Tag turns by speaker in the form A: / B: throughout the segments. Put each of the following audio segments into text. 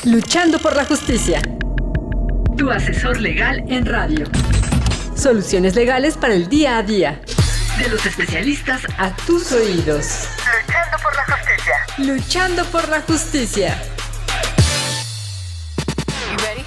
A: Luchando por la justicia. Tu asesor legal en radio. Soluciones legales para el día a día. De los especialistas a tus oídos.
B: Luchando por la justicia.
A: Luchando por la justicia.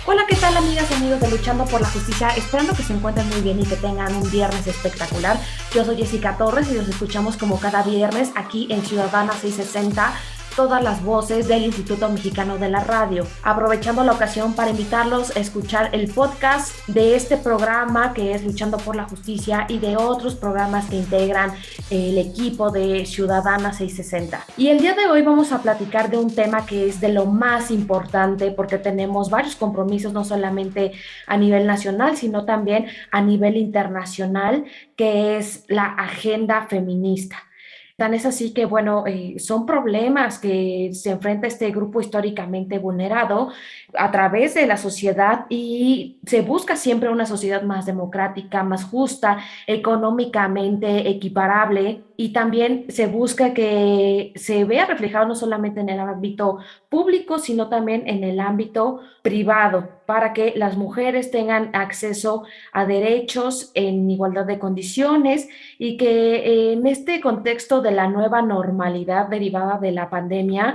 C: Hola, ¿qué tal, amigas y amigos de Luchando por la Justicia? Esperando que se encuentren muy bien y que tengan un viernes espectacular. Yo soy Jessica Torres y los escuchamos como cada viernes aquí en Ciudadana 660, todas las voces del Instituto Mexicano de la Radio. Aprovechando la ocasión para invitarlos a escuchar el podcast de este programa que es Luchando por la Justicia y de otros programas que integran el equipo de Ciudadana 660. Y el día de hoy vamos a platicar de un tema que es de lo más importante porque tenemos varios compromisos, no solamente a nivel nacional, sino también a nivel internacional, que es la agenda feminista. Tan es así que, son problemas que se enfrenta este grupo históricamente vulnerado a través de la sociedad y se busca siempre una sociedad más democrática, más justa, económicamente equiparable, y también se busca que se vea reflejado no solamente en el ámbito público, sino también en el ámbito privado, para que las mujeres tengan acceso a derechos en igualdad de condiciones y que en este contexto de la nueva normalidad derivada de la pandemia,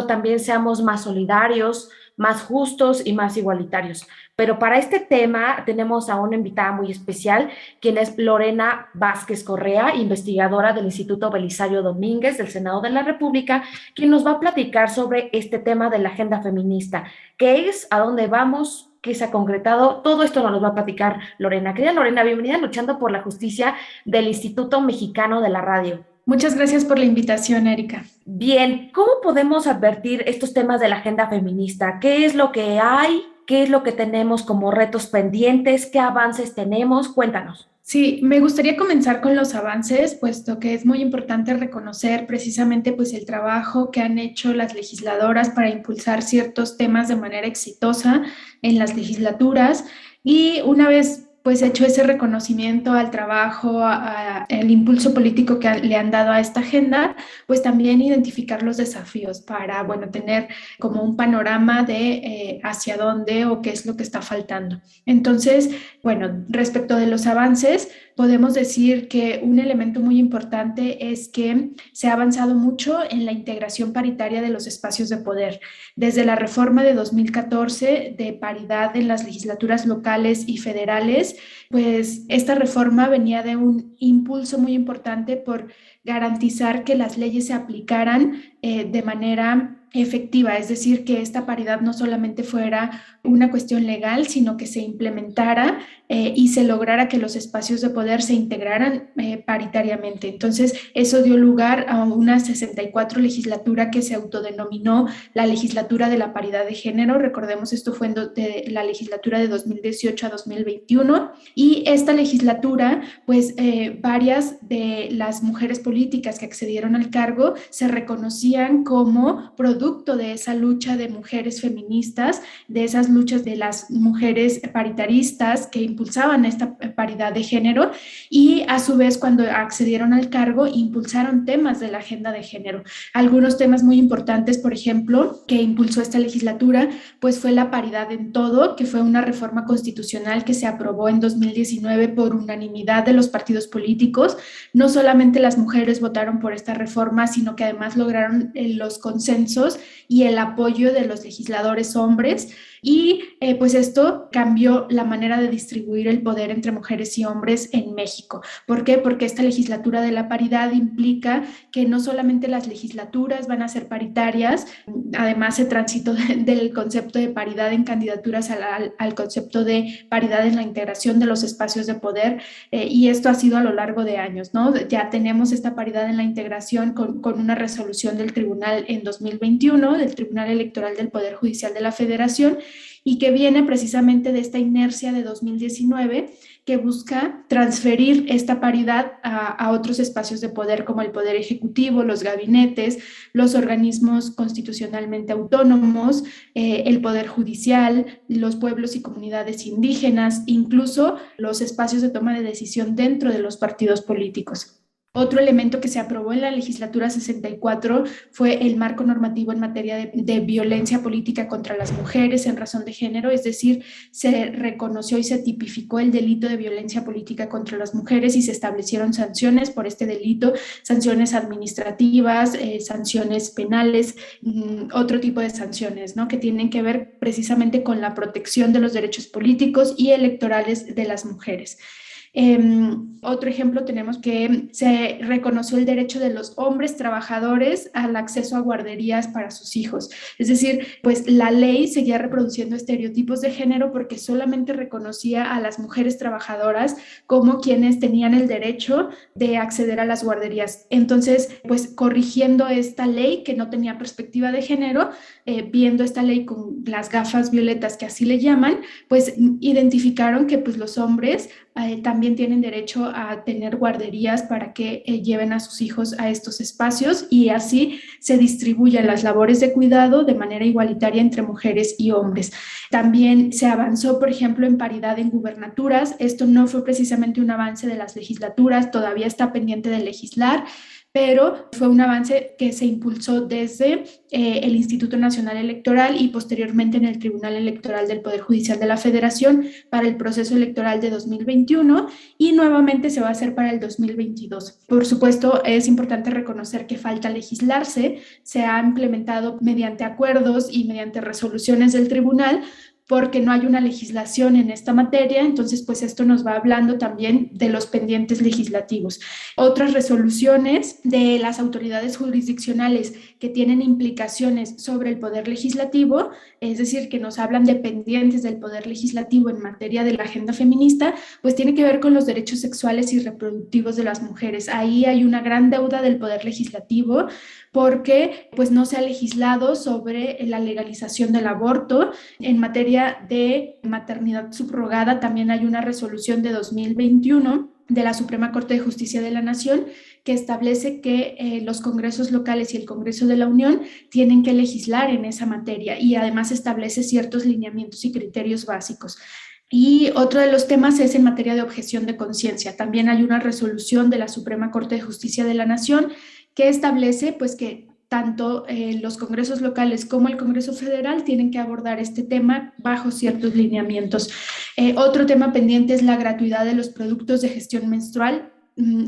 C: también seamos más solidarios, más justos y más igualitarios. Pero para este tema tenemos a una invitada muy especial, quien es Lorena Vázquez Correa, investigadora del Instituto Belisario Domínguez del Senado de la República, quien nos va a platicar sobre este tema de la agenda feminista. ¿Qué es? ¿A dónde vamos? ¿Qué se ha concretado? Todo esto nos lo va a platicar Lorena. Querida Lorena, bienvenida a Luchando por la Justicia del Instituto Mexicano de la Radio.
D: Muchas gracias por la invitación, Erika.
C: Bien, ¿cómo podemos advertir estos temas de la agenda feminista? ¿Qué es lo que hay? ¿Qué es lo que tenemos como retos pendientes? ¿Qué avances tenemos? Cuéntanos.
D: Sí, me gustaría comenzar con los avances, puesto que es muy importante reconocer precisamente el trabajo que han hecho las legisladoras para impulsar ciertos temas de manera exitosa en las legislaturas. Y una vez hecho ese reconocimiento al trabajo, al impulso político que le han dado a esta agenda, también identificar los desafíos para, tener como un panorama de hacia dónde o qué es lo que está faltando. Entonces, respecto de los avances, podemos decir que un elemento muy importante es que se ha avanzado mucho en la integración paritaria de los espacios de poder. Desde la reforma de 2014 de paridad en las legislaturas locales y federales, esta reforma venía de un impulso muy importante por garantizar que las leyes se aplicaran de manera efectiva, es decir, que esta paridad no solamente fuera una cuestión legal, sino que se implementara y se lograra que los espacios de poder se integraran paritariamente. Entonces, eso dio lugar a una 64 legislatura que se autodenominó la legislatura de la paridad de género. Recordemos, esto fue de la legislatura de 2018 a 2021, y esta legislatura, varias de las mujeres políticas que accedieron al cargo se reconocían como producto de esa lucha de mujeres feministas, de esas luchas de las mujeres paritaristas que impulsaban esta paridad de género, y a su vez cuando accedieron al cargo impulsaron temas de la agenda de género. Algunos temas muy importantes, por ejemplo, que impulsó esta legislatura, fue la paridad en todo, que fue una reforma constitucional que se aprobó en 2019 por unanimidad de los partidos políticos. No solamente las mujeres votaron por esta reforma, sino que además lograron los consensos y el apoyo de los legisladores hombres, y esto cambió la manera de distribuir el poder entre mujeres y hombres en México. ¿Por qué? Porque esta legislatura de la paridad implica que no solamente las legislaturas van a ser paritarias, además se transitó del concepto de paridad en candidaturas al concepto de paridad en la integración de los espacios de poder, y esto ha sido a lo largo de años, ¿no? Ya tenemos esta paridad en la integración con una resolución del tribunal en 2021, del Tribunal Electoral del Poder Judicial de la Federación, y que viene precisamente de esta inercia de 2019 que busca transferir esta paridad a otros espacios de poder como el poder ejecutivo, los gabinetes, los organismos constitucionalmente autónomos, el poder judicial, los pueblos y comunidades indígenas, incluso los espacios de toma de decisión dentro de los partidos políticos. Otro elemento que se aprobó en la legislatura 64 fue el marco normativo en materia de violencia política contra las mujeres en razón de género, es decir, se reconoció y se tipificó el delito de violencia política contra las mujeres y se establecieron sanciones por este delito, sanciones administrativas, sanciones penales, otro tipo de sanciones, ¿no?, que tienen que ver precisamente con la protección de los derechos políticos y electorales de las mujeres. Otro ejemplo tenemos que se reconoció el derecho de los hombres trabajadores al acceso a guarderías para sus hijos. Es decir, pues la ley seguía reproduciendo estereotipos de género porque solamente reconocía a las mujeres trabajadoras como quienes tenían el derecho de acceder a las guarderías. Entonces, pues corrigiendo esta ley que no tenía perspectiva de género, viendo esta ley con las gafas violetas que así le llaman, pues identificaron que pues los hombres también tienen derecho a tener guarderías para que lleven a sus hijos a estos espacios y así se distribuyan las labores de cuidado de manera igualitaria entre mujeres y hombres. También se avanzó, por ejemplo, en paridad en gubernaturas. Esto no fue precisamente un avance de las legislaturas, todavía está pendiente de legislar, pero fue un avance que se impulsó desde el Instituto Nacional Electoral y posteriormente en el Tribunal Electoral del Poder Judicial de la Federación para el proceso electoral de 2021 y nuevamente se va a hacer para el 2022. Por supuesto, es importante reconocer que falta legislarse, se ha implementado mediante acuerdos y mediante resoluciones del tribunal, porque no hay una legislación en esta materia, entonces pues esto nos va hablando también de los pendientes legislativos. Otras resoluciones de las autoridades jurisdiccionales que tienen implicaciones sobre el poder legislativo, es decir, que nos hablan de pendientes del poder legislativo en materia de la agenda feminista, pues tiene que ver con los derechos sexuales y reproductivos de las mujeres. Ahí hay una gran deuda del poder legislativo porque pues no se ha legislado sobre la legalización del aborto. En materia de maternidad subrogada también hay una resolución de 2021 de la Suprema Corte de Justicia de la Nación que establece que los congresos locales y el Congreso de la Unión tienen que legislar en esa materia y además establece ciertos lineamientos y criterios básicos. Y otro de los temas es en materia de objeción de conciencia. También hay una resolución de la Suprema Corte de Justicia de la Nación que establece pues que tanto los congresos locales como el Congreso Federal tienen que abordar este tema bajo ciertos lineamientos. Otro tema pendiente es la gratuidad de los productos de gestión menstrual.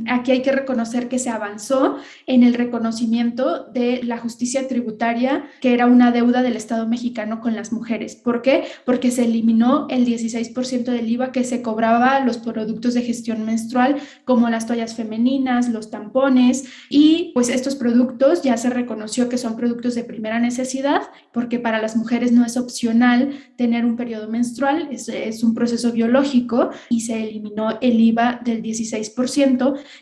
D: Aquí hay que reconocer que se avanzó en el reconocimiento de la justicia tributaria, que era una deuda del Estado mexicano con las mujeres. ¿Por qué? Porque se eliminó el 16% del IVA que se cobraba a los productos de gestión menstrual, como las toallas femeninas, los tampones, y pues estos productos ya se reconoció que son productos de primera necesidad, porque para las mujeres no es opcional tener un periodo menstrual, es un proceso biológico, y se eliminó el IVA del 16%,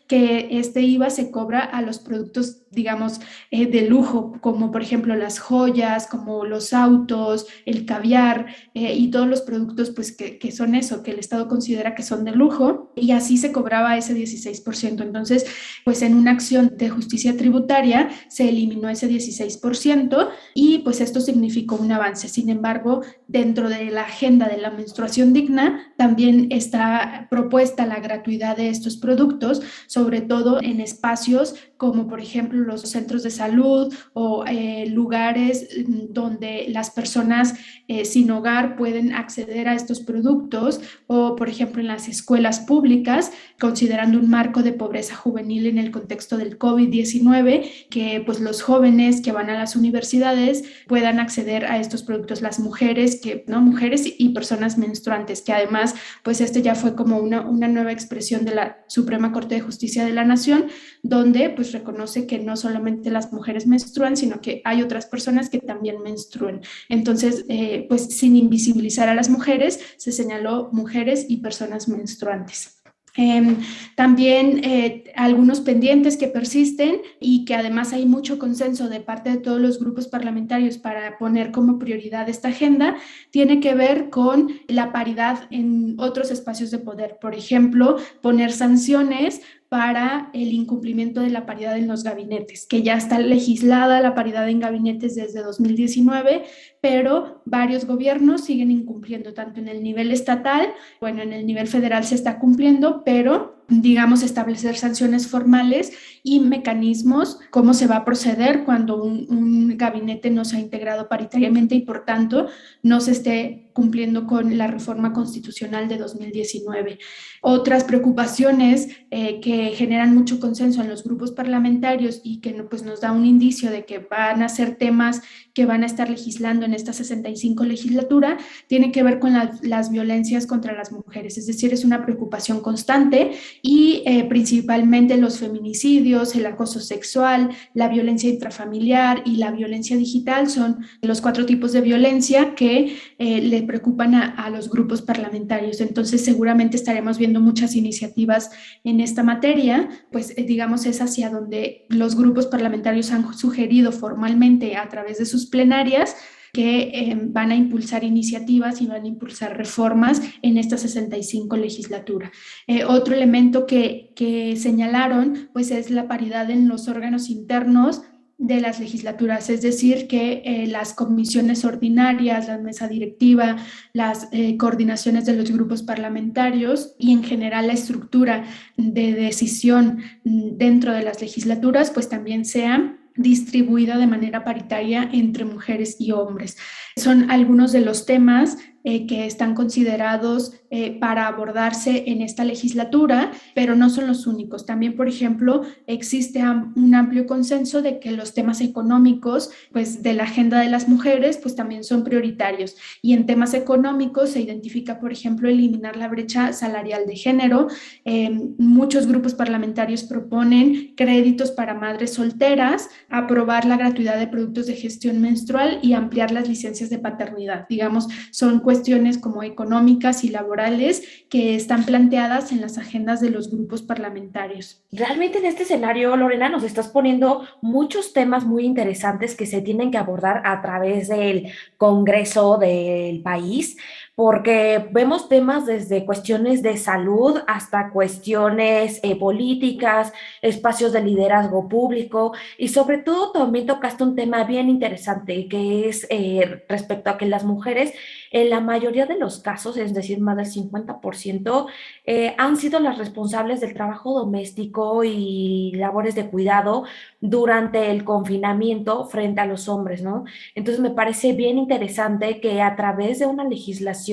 D: que este IVA se cobra a los productos, digamos, de lujo, como por ejemplo las joyas, como los autos, el caviar y todos los productos pues que son eso, que el Estado considera que son de lujo, y así se cobraba ese 16%. Entonces, pues en una acción de justicia tributaria se eliminó ese 16% y pues esto significó un avance. Sin embargo, dentro de la agenda de la menstruación digna también está propuesta la gratuidad de estos productos, sobre todo en espacios como por ejemplo los centros de salud o lugares donde las personas sin hogar pueden acceder a estos productos, o por ejemplo en las escuelas públicas, considerando un marco de pobreza juvenil en el contexto del COVID-19, que pues los jóvenes que van a las universidades puedan acceder a estos productos, las mujeres, mujeres y personas menstruantes, que además pues este ya fue como una nueva expresión de la Suprema Corte de Justicia de la Nación, donde pues reconoce que no solamente las mujeres menstruan, sino que hay otras personas que también menstruan. Entonces, pues sin invisibilizar a las mujeres, se señaló mujeres y personas menstruantes. También algunos pendientes que persisten y que además hay mucho consenso de parte de todos los grupos parlamentarios para poner como prioridad esta agenda, tiene que ver con la paridad en otros espacios de poder. Por ejemplo, poner sanciones para el incumplimiento de la paridad en los gabinetes, que ya está legislada la paridad en gabinetes desde 2019, pero varios gobiernos siguen incumpliendo, tanto en el nivel estatal, en el nivel federal se está cumpliendo, pero digamos, establecer sanciones formales y mecanismos, cómo se va a proceder cuando un gabinete no se ha integrado paritariamente y por tanto no se esté cumpliendo con la reforma constitucional de 2019. Otras preocupaciones que generan mucho consenso en los grupos parlamentarios y que pues, nos da un indicio de que van a ser temas que van a estar legislando en esta 65 legislatura, tienen que ver con las violencias contra las mujeres, es decir, es una preocupación constante y principalmente los feminicidios, el acoso sexual, la violencia intrafamiliar y la violencia digital son los 4 tipos de violencia que le preocupan a los grupos parlamentarios. Entonces seguramente estaremos viendo muchas iniciativas en esta materia, pues digamos es hacia donde los grupos parlamentarios han sugerido formalmente a través de sus plenarias que van a impulsar iniciativas y van a impulsar reformas en esta 65 legislatura. Otro elemento que señalaron pues es la paridad en los órganos internos de las legislaturas, es decir, que las comisiones ordinarias, la mesa directiva, las coordinaciones de los grupos parlamentarios y en general la estructura de decisión dentro de las legislaturas, pues también sea distribuida de manera paritaria entre mujeres y hombres. Son algunos de los temas que están considerados para abordarse en esta legislatura, pero no son los únicos. También, por ejemplo, existe un amplio consenso de que los temas económicos, pues, de la agenda de las mujeres, pues también son prioritarios. Y en temas económicos se identifica, por ejemplo, eliminar la brecha salarial de género. Muchos grupos parlamentarios proponen créditos para madres solteras, aprobar la gratuidad de productos de gestión menstrual y ampliar las licencias de paternidad. Digamos, son cuestiones como económicas y laborales que están planteadas en las agendas de los grupos parlamentarios.
C: Realmente en este escenario, Lorena, nos estás poniendo muchos temas muy interesantes que se tienen que abordar a través del Congreso del país, porque vemos temas desde cuestiones de salud hasta cuestiones políticas, espacios de liderazgo público y sobre todo también tocaste un tema bien interesante que es respecto a que las mujeres en la mayoría de los casos, es decir, más del 50%, han sido las responsables del trabajo doméstico y labores de cuidado durante el confinamiento frente a los hombres, ¿no? Entonces me parece bien interesante que a través de una legislación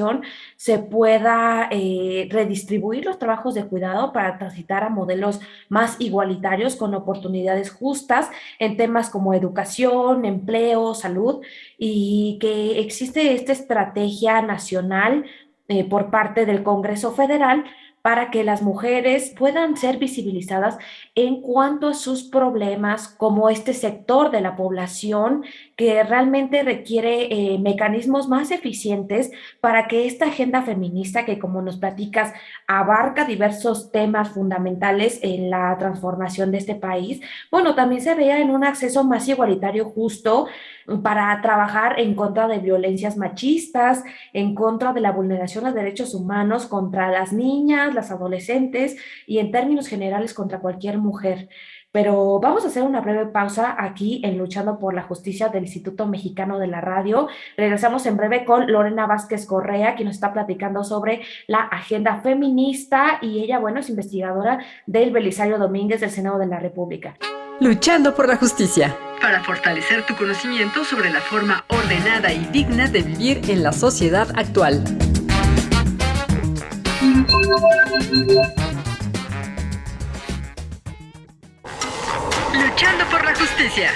C: se pueda redistribuir los trabajos de cuidado para transitar a modelos más igualitarios con oportunidades justas en temas como educación, empleo, salud y que existe esta estrategia nacional por parte del Congreso Federal para que las mujeres puedan ser visibilizadas en cuanto a sus problemas como este sector de la población que realmente requiere mecanismos más eficientes para que esta agenda feminista que, como nos platicas, abarca diversos temas fundamentales en la transformación de este país, bueno, también se vea en un acceso más igualitario justo para trabajar en contra de violencias machistas, en contra de la vulneración de derechos humanos contra las niñas, las adolescentes y en términos generales contra cualquier mujer. Pero vamos a hacer una breve pausa aquí en Luchando por la Justicia del Instituto Mexicano de la Radio. Regresamos en breve con Lorena Vázquez Correa, quien nos está platicando sobre la agenda feminista y ella, bueno, es investigadora del Belisario Domínguez del Senado de la República.
A: Luchando por la Justicia. Para fortalecer tu conocimiento sobre la forma ordenada y digna de vivir en la sociedad actual. Luchando por la Justicia.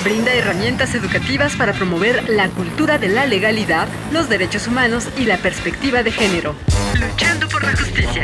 A: Brinda herramientas educativas para promover la cultura de la legalidad, los derechos humanos y la perspectiva de género. Luchando por la Justicia.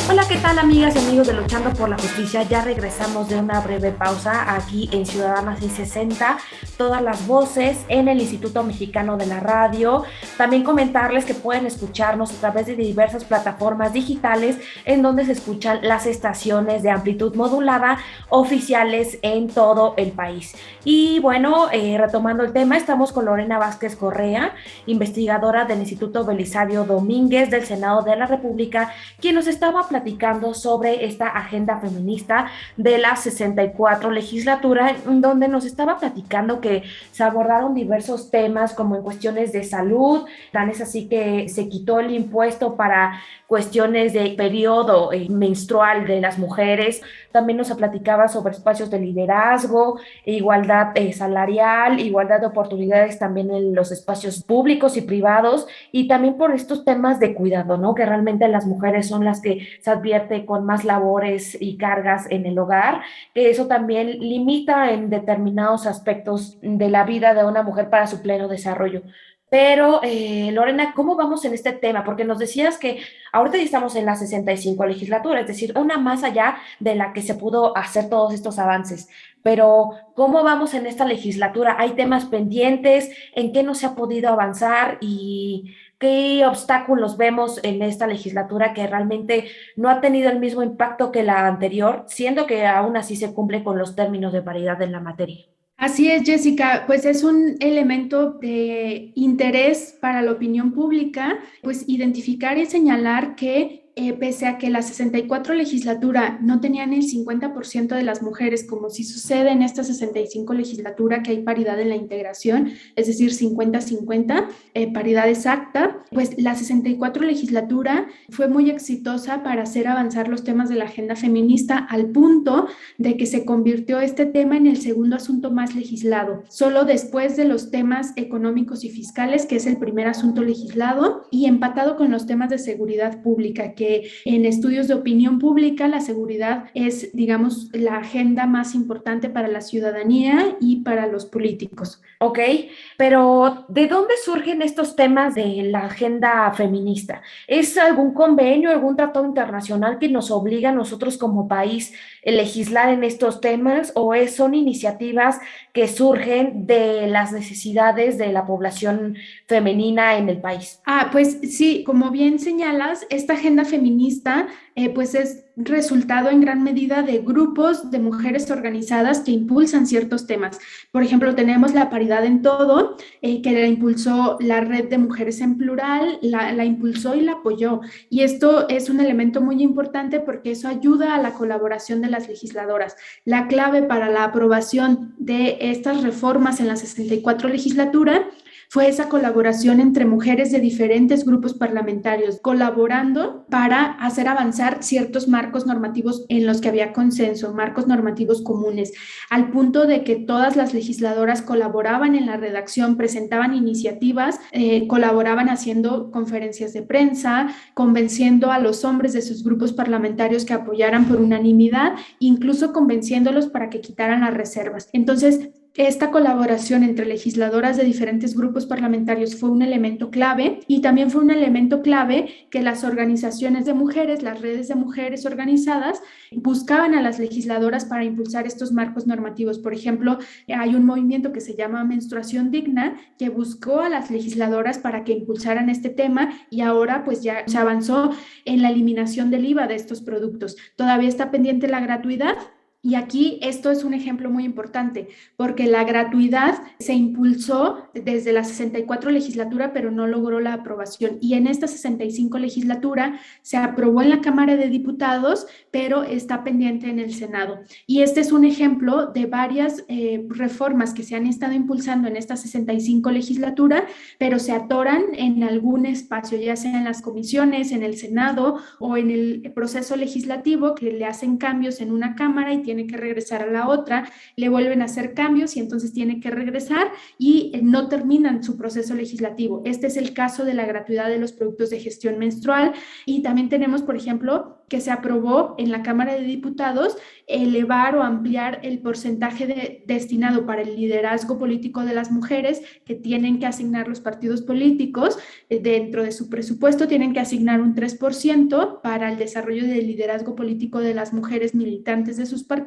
C: Hola, ¿qué tal, amigas y amigos de Luchando por la Justicia? Ya regresamos de una breve pausa aquí en Ciudadana 660, todas las voces en el Instituto Mexicano de la Radio. También comentarles que pueden escucharnos a través de diversas plataformas digitales en donde se escuchan las estaciones de amplitud modulada oficiales en todo el país. Y bueno, retomando el tema, estamos con Lorena Vázquez Correa, investigadora del Instituto Belisario Domínguez del Senado de la República, quien nos estaba platicando sobre esta agenda feminista de la 64 legislatura, donde nos estaba platicando que se abordaron diversos temas como en cuestiones de salud. Tan es así que se quitó el impuesto para cuestiones de periodo menstrual de las mujeres. También nos platicaba sobre espacios de liderazgo, igualdad salarial, igualdad de oportunidades también en los espacios públicos y privados, y también por estos temas de cuidado, ¿no? Que realmente las mujeres son las que se advierte con más labores y cargas en el hogar, que eso también limita en determinados aspectos de la vida de una mujer para su pleno desarrollo. Pero, Lorena, ¿cómo vamos en este tema? Porque nos decías que ahorita ya estamos en la 65 legislatura, es decir, una más allá de la que se pudo hacer todos estos avances. Pero, ¿cómo vamos en esta legislatura? ¿Hay temas pendientes? ¿En qué no se ha podido avanzar? ¿Y qué obstáculos vemos en esta legislatura que realmente no ha tenido el mismo impacto que la anterior, siendo que aún así se cumple con los términos de paridad en la materia?
D: Así es, Jessica, pues es un elemento de interés para la opinión pública, pues identificar y señalar que pese a que la 64 legislatura no tenían el 50% de las mujeres, como sí sucede en esta 65 legislatura, que hay paridad en la integración, es decir, 50-50, paridad exacta, pues la 64 legislatura fue muy exitosa para hacer avanzar los temas de la agenda feminista al punto de que se convirtió este tema en el segundo asunto más legislado, solo después de los temas económicos y fiscales, que es el primer asunto legislado, y empatado con los temas de seguridad pública, que en estudios de opinión pública la seguridad es, digamos, la agenda más importante para la ciudadanía y para los políticos.
C: Ok, pero ¿de dónde surgen estos temas de la agenda feminista? ¿Es algún convenio, algún tratado internacional que nos obliga a nosotros como país a legislar en estos temas, o son iniciativas que surgen de las necesidades de la población femenina en el país?
D: Pues sí, como bien señalas, esta agenda feminista pues es resultado en gran medida de grupos de mujeres organizadas que impulsan ciertos temas. Por ejemplo, tenemos la paridad en todo, que la impulsó la Red de Mujeres en Plural, la impulsó y la apoyó. Y esto es un elemento muy importante porque eso ayuda a la colaboración de las legisladoras. La clave para la aprobación de estas reformas en la 64 legislatura fue esa colaboración entre mujeres de diferentes grupos parlamentarios, colaborando para hacer avanzar ciertos marcos normativos en los que había consenso, marcos normativos comunes, al punto de que todas las legisladoras colaboraban en la redacción, presentaban iniciativas, colaboraban haciendo conferencias de prensa, convenciendo a los hombres de sus grupos parlamentarios que apoyaran por unanimidad, incluso convenciéndolos para que quitaran las reservas. Entonces, esta colaboración entre legisladoras de diferentes grupos parlamentarios fue un elemento clave, y también fue un elemento clave que las organizaciones de mujeres, las redes de mujeres organizadas, buscaban a las legisladoras para impulsar estos marcos normativos. Por ejemplo, hay un movimiento que se llama Menstruación Digna, que buscó a las legisladoras para que impulsaran este tema, y ahora pues ya se avanzó en la eliminación del IVA de estos productos. Todavía está pendiente la gratuidad. Y aquí esto es un ejemplo muy importante, porque la gratuidad se impulsó desde la 64 legislatura, pero no logró la aprobación. Y en esta 65 legislatura se aprobó en la Cámara de Diputados, pero está pendiente en el Senado. Y este es un ejemplo de varias reformas que se han estado impulsando en esta 65 legislatura, pero se atoran en algún espacio, ya sea en las comisiones, en el Senado o en el proceso legislativo, que le hacen cambios en una Cámara y tiene que regresar a la otra, le vuelven a hacer cambios y entonces tiene que regresar y no terminan su proceso legislativo. Este es el caso de la gratuidad de los productos de gestión menstrual. Y también tenemos, por ejemplo, que se aprobó en la Cámara de Diputados elevar o ampliar el porcentaje destinado para el liderazgo político de las mujeres que tienen que asignar los partidos políticos. Dentro de su presupuesto tienen que asignar un 3% para el desarrollo del liderazgo político de las mujeres militantes de sus partidos,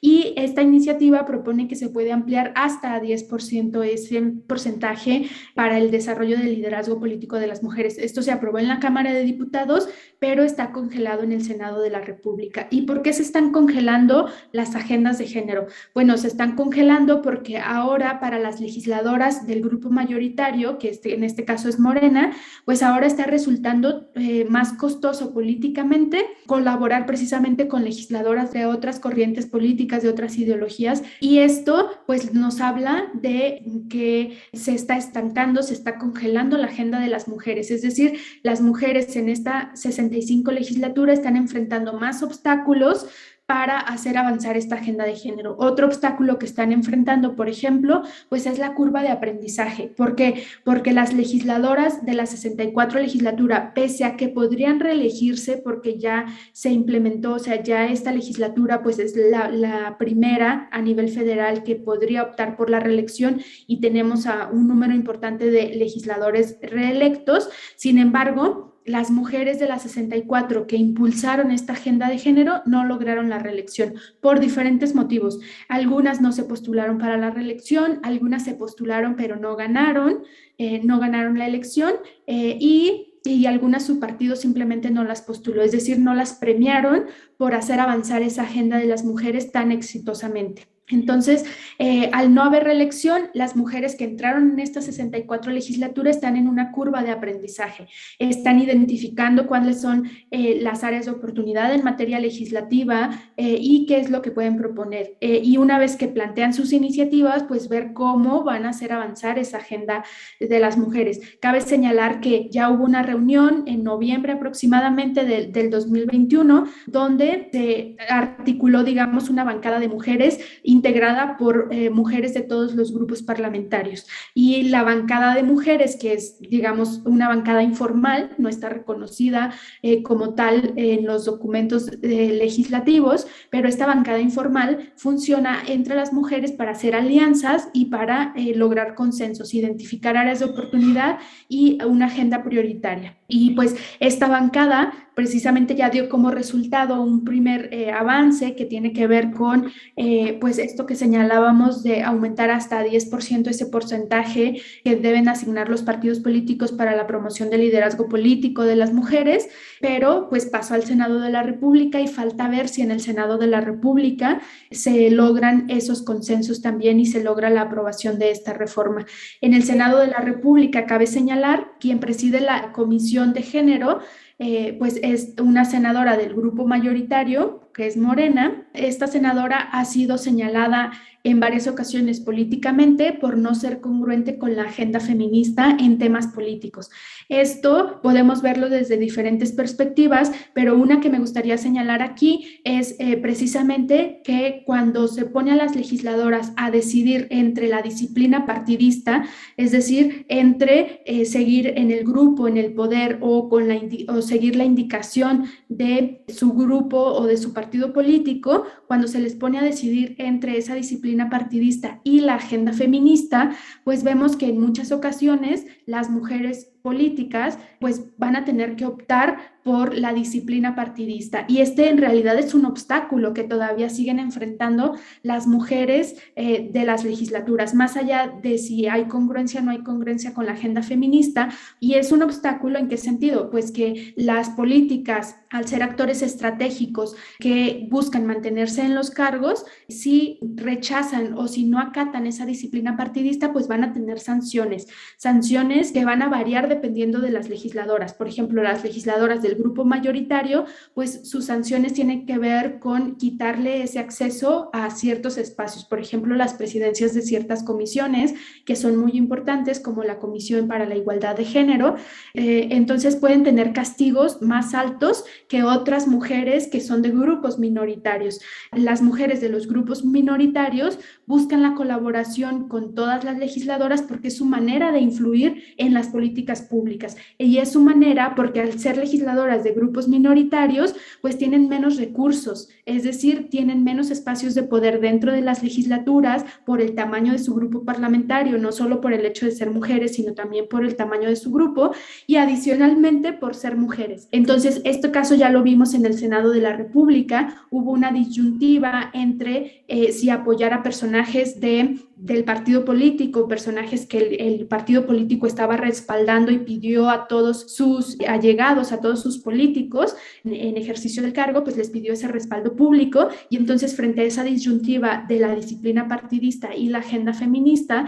D: y esta iniciativa propone que se puede ampliar hasta a 10% ese porcentaje para el desarrollo del liderazgo político de las mujeres. Esto se aprobó en la Cámara de Diputados, pero está congelado congelado en el Senado de la República. ¿Y por qué se están congelando las agendas de género? Bueno, se están congelando porque ahora para las legisladoras del grupo mayoritario, que en este caso es Morena, pues ahora está resultando más costoso políticamente colaborar precisamente con legisladoras de otras corrientes políticas, de otras ideologías, y esto pues nos habla de que se está estancando, se está congelando la agenda de las mujeres, es decir, las mujeres en esta 65 legislatura están enfrentando más obstáculos para hacer avanzar esta agenda de género. Otro obstáculo que están enfrentando, por ejemplo, pues es la curva de aprendizaje. ¿Por qué? Porque las legisladoras de la 64 legislatura, pese a que podrían reelegirse porque ya se implementó, o sea, ya esta legislatura pues es la primera a nivel federal que podría optar por la reelección y tenemos a un número importante de legisladores reelectos. Sin embargo, las mujeres de la 64 que impulsaron esta agenda de género no lograron la reelección por diferentes motivos. Algunas no se postularon para la reelección, algunas se postularon pero no ganaron la elección y algunas su partido simplemente no las postuló, es decir, no las premiaron por hacer avanzar esa agenda de las mujeres tan exitosamente. Entonces, al no haber reelección, las mujeres que entraron en esta 64 legislatura están en una curva de aprendizaje, están identificando cuáles son las áreas de oportunidad en materia legislativa y qué es lo que pueden proponer. Y una vez que plantean sus iniciativas, pues ver cómo van a hacer avanzar esa agenda de las mujeres. Cabe señalar que ya hubo una reunión en noviembre aproximadamente del 2021, donde se articuló, digamos, una bancada de mujeres integrada por mujeres de todos los grupos parlamentarios. Y la bancada de mujeres, que es, digamos, una bancada informal, no está reconocida como tal en los documentos legislativos, pero esta bancada informal funciona entre las mujeres para hacer alianzas y para lograr consensos, identificar áreas de oportunidad y una agenda prioritaria. Y pues esta bancada precisamente ya dio como resultado un primer avance que tiene que ver con pues esto que señalábamos de aumentar hasta 10% ese porcentaje que deben asignar los partidos políticos para la promoción del liderazgo político de las mujeres, pero pues pasó al Senado de la República y falta ver si en el Senado de la República se logran esos consensos también y se logra la aprobación de esta reforma. En el Senado de la República cabe señalar quien preside la Comisión de Género, pues es una senadora del grupo mayoritario, que es Morena. Esta senadora ha sido señalada en varias ocasiones políticamente por no ser congruente con la agenda feminista en temas políticos. Esto podemos verlo desde diferentes perspectivas, pero una que me gustaría señalar aquí es precisamente que cuando se pone a las legisladoras a decidir entre la disciplina partidista, es decir, entre seguir en el grupo, en el poder o seguir la indicación de su grupo o de su partido político, cuando se les pone a decidir entre esa disciplina partidista y la agenda feminista, pues vemos que en muchas ocasiones las mujeres políticas pues van a tener que optar por la disciplina partidista y este en realidad es un obstáculo que todavía siguen enfrentando las mujeres de las legislaturas, más allá de si hay congruencia o no hay congruencia con la agenda feminista. Y es un obstáculo ¿en qué sentido? Pues que las políticas, al ser actores estratégicos que buscan mantenerse en los cargos, si rechazan o si no acatan esa disciplina partidista, pues van a tener sanciones que van a variar dependiendo de las legisladoras. Por ejemplo, las legisladoras del grupo mayoritario, pues sus sanciones tienen que ver con quitarle ese acceso a ciertos espacios, por ejemplo, las presidencias de ciertas comisiones que son muy importantes, como la Comisión para la Igualdad de Género. Entonces pueden tener castigos más altos que otras mujeres que son de grupos minoritarios. Las mujeres de los grupos minoritarios buscan la colaboración con todas las legisladoras porque es su manera de influir en las políticas públicas y es su manera porque al ser legisladoras de grupos minoritarios pues tienen menos recursos, es decir, tienen menos espacios de poder dentro de las legislaturas por el tamaño de su grupo parlamentario, no solo por el hecho de ser mujeres, sino también por el tamaño de su grupo y adicionalmente por ser mujeres. Entonces, este caso ya lo vimos en el Senado de la República, hubo una disyuntiva entre si apoyar a personajes del partido político, personajes que el partido político estaba respaldando y pidió a todos sus allegados, a todos sus políticos en ejercicio del cargo, pues les pidió ese respaldo público, y entonces frente a esa disyuntiva de la disciplina partidista y la agenda feminista,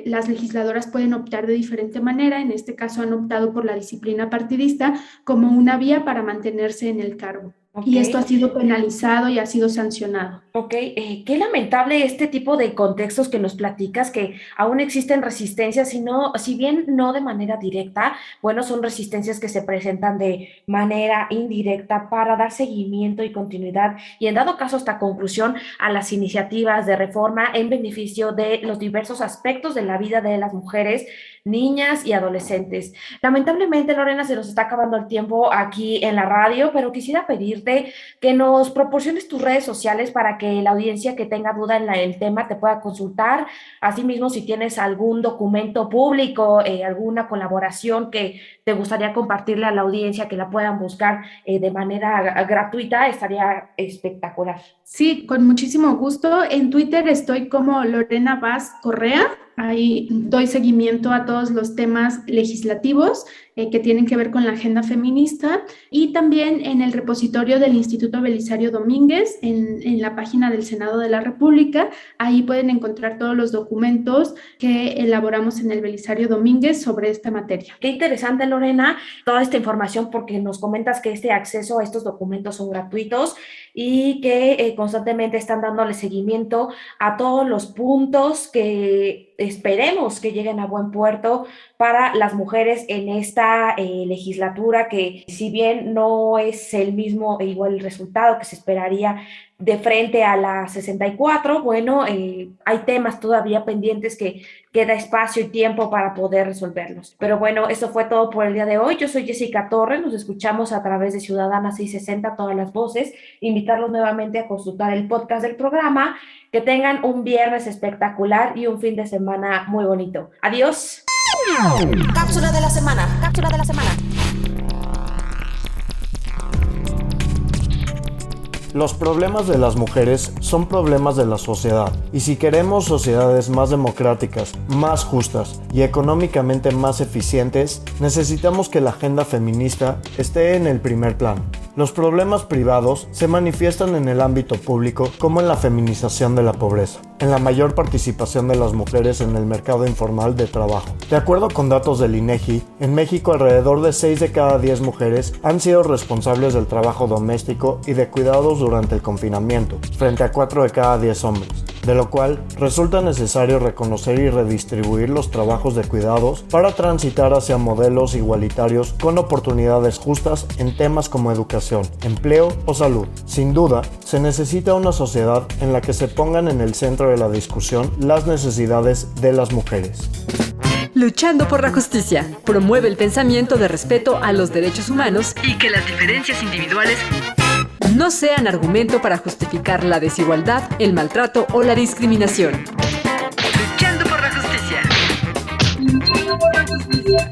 D: las legisladoras pueden optar de diferente manera. En este caso han optado por la disciplina partidista como una vía para mantenerse en el cargo.
C: Okay.
D: Y esto ha sido penalizado y ha sido sancionado.
C: Ok, qué lamentable este tipo de contextos que nos platicas, que aún existen resistencias, si bien no de manera directa, bueno, son resistencias que se presentan de manera indirecta para dar seguimiento y continuidad, y en dado caso hasta conclusión, a las iniciativas de reforma en beneficio de los diversos aspectos de la vida de las mujeres, niñas y adolescentes. Lamentablemente, Lorena, se nos está acabando el tiempo aquí en la radio, pero quisiera pedirte que nos proporciones tus redes sociales para que la audiencia que tenga duda en el tema te pueda consultar. Asimismo, si tienes algún documento público, alguna colaboración que te gustaría compartirle a la audiencia, que la puedan buscar de manera gratuita, estaría espectacular.
D: Sí, con muchísimo gusto. En Twitter estoy como Lorena Vaz Correa. Ahí doy seguimiento a todos los temas legislativos que tienen que ver con la agenda feminista, y también en el repositorio del Instituto Belisario Domínguez, en la página del Senado de la República. Ahí pueden encontrar todos los documentos que elaboramos en el Belisario Domínguez sobre esta materia.
C: Qué interesante, Lorena, toda esta información, porque nos comentas que este acceso a estos documentos son gratuitos y que constantemente están dándole seguimiento a todos los puntos que esperemos que lleguen a buen puerto para las mujeres en esta legislatura, que si bien no es el mismo e igual el resultado que se esperaría de frente a la 64, bueno, hay temas todavía pendientes que queda espacio y tiempo para poder resolverlos. Pero bueno, eso fue todo por el día de hoy. Yo soy Jessica Torres, nos escuchamos a través de Ciudadana 660, todas las voces. Invitarlos nuevamente a consultar el podcast del programa. Que tengan un viernes espectacular y un fin de semana muy bonito. Adiós.
E: Cápsula de la semana. Cápsula de la semana.
F: Los problemas de las mujeres son problemas de la sociedad, y si queremos sociedades más democráticas, más justas y económicamente más eficientes, necesitamos que la agenda feminista esté en el primer plano. Los problemas privados se manifiestan en el ámbito público, como en la feminización de la pobreza, en la mayor participación de las mujeres en el mercado informal de trabajo. De acuerdo con datos del INEGI, en México alrededor de 6 de cada 10 mujeres han sido responsables del trabajo doméstico y de cuidados durante el confinamiento, frente a 4 de cada 10 hombres, de lo cual resulta necesario reconocer y redistribuir los trabajos de cuidados para transitar hacia modelos igualitarios con oportunidades justas en temas como educación, empleo o salud. Sin duda, se necesita una sociedad en la que se pongan en el centro de la discusión las necesidades de las mujeres.
A: Luchando por la justicia. Promueve el pensamiento de respeto a los derechos humanos y que las diferencias individuales no sean argumento para justificar la desigualdad, el maltrato o la discriminación. Luchando por la justicia. Luchando por la justicia.